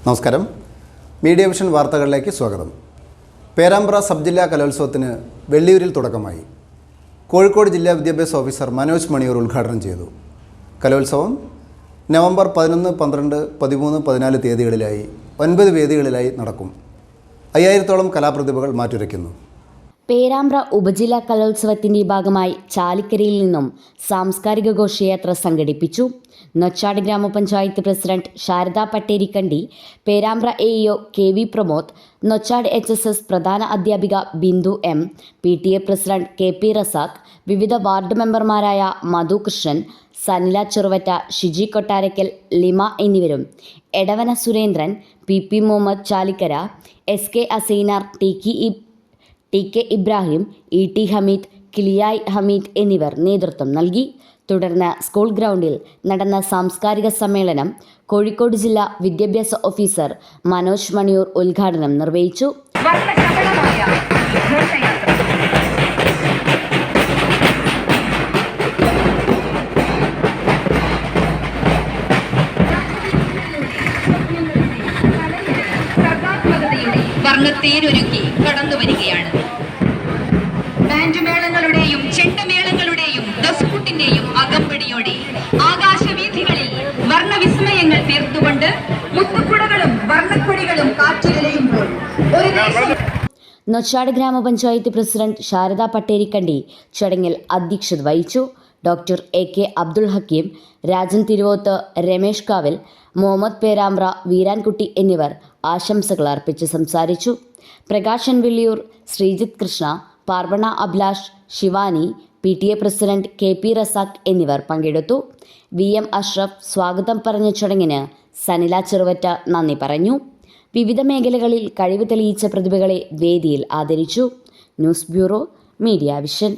നമസ്കാരം. Media vision വാർത്തകളിലേക്ക് സ്വാഗതം. പേരാമ്പ്ര സബ് ജില്ലാ കലോത്സവത്തിന് വെള്ളിയൂരിൽ തുടക്കമായി. കോഴിക്കോട് ജില്ലാ വിദ്യാഭ്യാസ ഓഫീസർ മനോജ് മണിയൂർ ഉദ്ഘാടനം ചെയ്തു. കലോത്സവം നവംബർ 11, 12, 13, 14 തീയതികളിലായി 9 വേദികളിലായി നടക്കും. 5000-ഓളം കലാപ്രതിഭകൾ മാറ്റുരയ്ക്കുന്നു. പേരാമ്പ്ര ഉപജില്ലാ കലോത്സവത്തിന്റെ ഭാഗമായി ചാലിക്കരയിൽ നിന്നും സാംസ്കാരിക ഘോഷയാത്ര സംഘടിപ്പിച്ചു. നൊച്ചാട് ഗ്രാമപഞ്ചായത്ത് president Sharada Patterikandi, Perambra AEO KV Pramod, Nochad HSS പ്രധാന അധ്യാപിക Bindu M, PTA president KP Razak, വിവിധ വാർഡ് മെമ്പർമാരായ മധു കൃഷ്ണൻ, സനില ചെറുവറ്റ, ഷിജി കൊട്ടാരക്കൽ, ലിമ എന്നിവരും Edavana Surendran, PP Muhammad Chalikkara, SK Asainar, TK Ibrahim, ET Hameed, കിളിയായ് Hameed എന്നിവർ നേതൃത്വം നൽകി. തുടർന്ന് സ്കൂൾ ഗ്രൗണ്ടിൽ നടന്ന സാംസ്കാരിക സമ്മേളനം കോഴിക്കോട് ജില്ലാ വിദ്യാഭ്യാസ ഓഫീസർ മനോജ് മണിയൂർ ഉദ്ഘാടനം നിർവഹിച്ചു. വർണ്ണത്തേരൊരുക്കി കടന്നു വരികയാണ്. ബാൻഡുമേളങ്ങളുടെയും ചെണ്ടമേളങ്ങളുടെയും ദഫ്മുട്ടിന്റെയും അകമ്പടിയോടെ ആകാശവീഥികളിൽ വർണ്ണവിസ്മയങ്ങൾ തീർത്തുകൊണ്ട് മുത്തുക്കുടകളും വർണ്ണക്കൊടികളും കാറ്റിലയുമ്പോൾ നൊച്ചാട് ഗ്രാമപഞ്ചായത്ത് പ്രസിഡന്റ് ശാരദ പട്ടേരിക്കണ്ടി ചടങ്ങിൽ അധ്യക്ഷത വഹിച്ചു. ഡോക്ടർ AK അബ്ദുൾ ഹക്കീം, രാജൻ തിരുവോത്ത്, രമേഷ് കാവിൽ, മുഹമ്മദ് പേരാമ്പ്ര, വീരാൻകുട്ടി എന്നിവർ ആശംസകൾ അർപ്പിച്ച് സംസാരിച്ചു. Prakashan Velliyur, Sreejith Krishna, Parvana Abhilash, Shivani, PTA president KP Razak എന്നിവർ പങ്കെടുത്തു. VM അഷ്റഫ് സ്വാഗതം പറഞ്ഞ ചടങ്ങിന് സനില ചെറുവറ്റ നന്ദി പറഞ്ഞു. വിവിധ മേഖലകളിൽ കഴിവ് തെളിയിച്ച പ്രതിഭകളെ വേദിയിൽ ആദരിച്ചു. News bureau, media vision.